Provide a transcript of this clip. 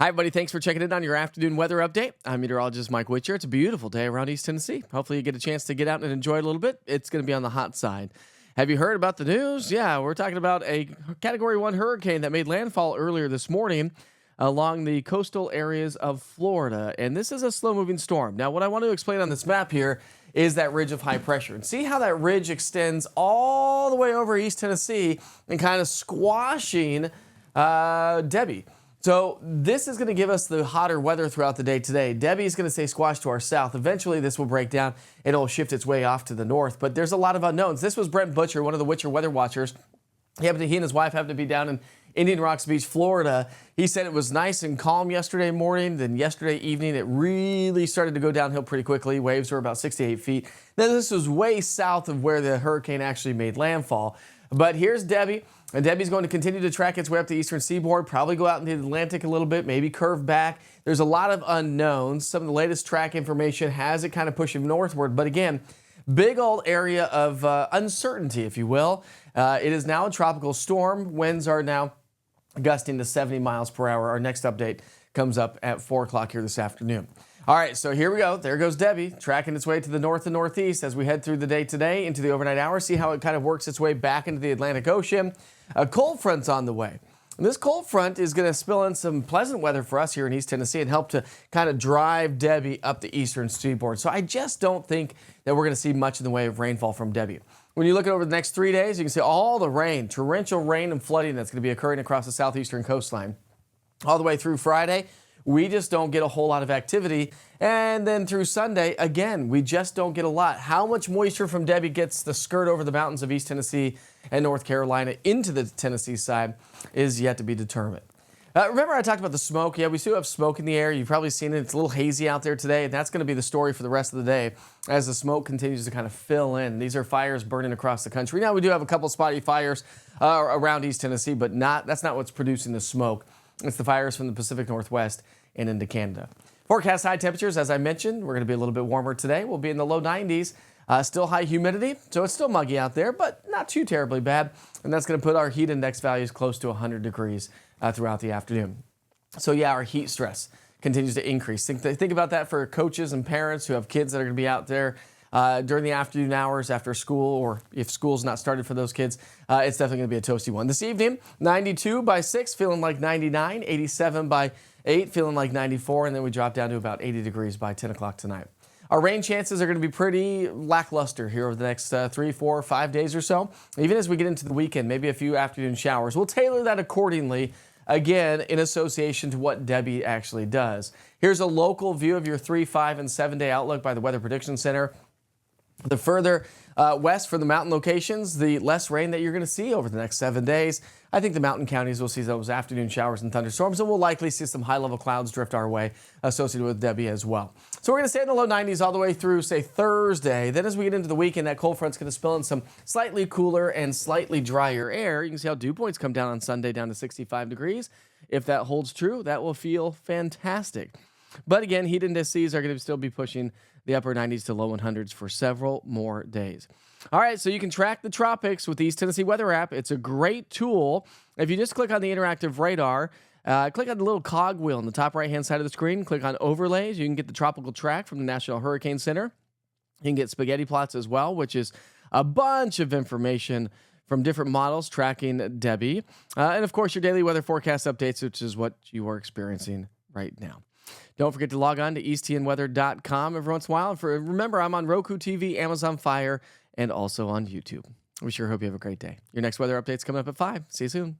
Hi, everybody. Thanks for checking in on your afternoon weather update. I'm meteorologist Mike Witcher. It's a beautiful day around East Tennessee. Hopefully, you get a chance to get out and enjoy it a little bit. It's going to be on the hot side. Have you heard about the news? Yeah, we're talking about a Category 1 hurricane that made landfall earlier this morning along the coastal areas of Florida. And this is a slow-moving storm. Now, what I want to explain on this map here is that ridge of high pressure. And see how that ridge extends all the way over East Tennessee and kind of squashing Debby. So this is going to give us the hotter weather throughout the day today. Debby is going to stay squashed to our south. Eventually, this will break down and it'll shift its way off to the north. But there's a lot of unknowns. This was Brent Butcher, one of the Witcher weather watchers. He and his wife happened to be down in Indian Rocks Beach, Florida. He said it was nice and calm yesterday morning. Then yesterday evening, it really started to go downhill pretty quickly. Waves were about 6 to 8 feet. Then this was way south of where the hurricane actually made landfall. But here's Debby. And Debby's going to continue to track its way up the eastern seaboard, probably go out into the Atlantic a little bit, maybe curve back. There's a lot of unknowns. Some of the latest track information has it kind of pushing northward. But again, big old area of uncertainty, if you will. It is now a tropical storm. Winds are now gusting to 70 miles per hour. Our next update comes up at 4 o'clock here this afternoon. All right, so here we go. There goes Debby, tracking its way to the north and northeast as we head through the day today into the overnight hours. See how it kind of works its way back into the Atlantic Ocean. A cold front's on the way. And this cold front is going to spill in some pleasant weather for us here in East Tennessee and help to kind of drive Debby up the eastern seaboard. So I just don't think that we're going to see much in the way of rainfall from Debby. When you look at over the next 3 days, you can see all the rain, torrential rain and flooding that's going to be occurring across the southeastern coastline. All the way through Friday, we just don't get a whole lot of activity. And then through Sunday, again, we just don't get a lot. How much moisture from Debby gets the skirt over the mountains of East Tennessee and North Carolina into the Tennessee side is yet to be determined. Remember I talked about the smoke? Yeah, we still have smoke in the air. You've probably seen it. It's a little hazy out there today, and that's going to be the story for the rest of the day as the smoke continues to kind of fill in. These are fires burning across the country. Now, we do have a couple spotty fires around East Tennessee, but that's not what's producing the smoke. It's the fires from the Pacific Northwest and into Canada. Forecast high temperatures, as I mentioned, we're going to be a little bit warmer today. We'll be in the low 90s. Still high humidity, so it's still muggy out there, but not too terribly bad. And that's going to put our heat index values close to 100 degrees throughout the afternoon. So yeah, our heat stress continues to increase. Think about that for coaches and parents who have kids that are going to be out there during the afternoon hours after school, or if school's not started for those kids. It's definitely going to be a toasty one. This evening, 92 by 6, feeling like 99, 87 by 8, feeling like 94, and then we drop down to about 80 degrees by 10 o'clock tonight. Our rain chances are going to be pretty lackluster here over the next 3, 4, 5 days or so. Even as we get into the weekend, maybe a few afternoon showers. We'll tailor that accordingly, again, in association to what Debby actually does. Here's a local view of your 3, 5, and 7-day outlook by the Weather Prediction Center. The further west from the mountain locations, the less rain that you're going to see over the next 7 days. I think the mountain counties will see those afternoon showers and thunderstorms, and we'll likely see some high-level clouds drift our way associated with Debby as well. So we're going to stay in the low 90s all the way through, say, Thursday. Then as we get into the weekend, that cold front's going to spill in some slightly cooler and slightly drier air. You can see how dew points come down on Sunday down to 65 degrees. If that holds true, that will feel fantastic. But again, heat indices are going to still be pushing the upper 90s to low 100s for several more days. All right, so you can track the tropics with the East Tennessee Weather app. It's a great tool. If you just click on the interactive radar, click on the little cog wheel on the top right-hand side of the screen, click on overlays. You can get the tropical track from the National Hurricane Center. You can get spaghetti plots as well, which is a bunch of information from different models tracking Debby. And, of course, your daily weather forecast updates, which is what you are experiencing right now. Don't forget to log on to easttnweather.com every once in a while. And remember, I'm on Roku TV, Amazon Fire, and also on YouTube. We sure hope you have a great day. Your next weather update's coming up at 5. See you soon.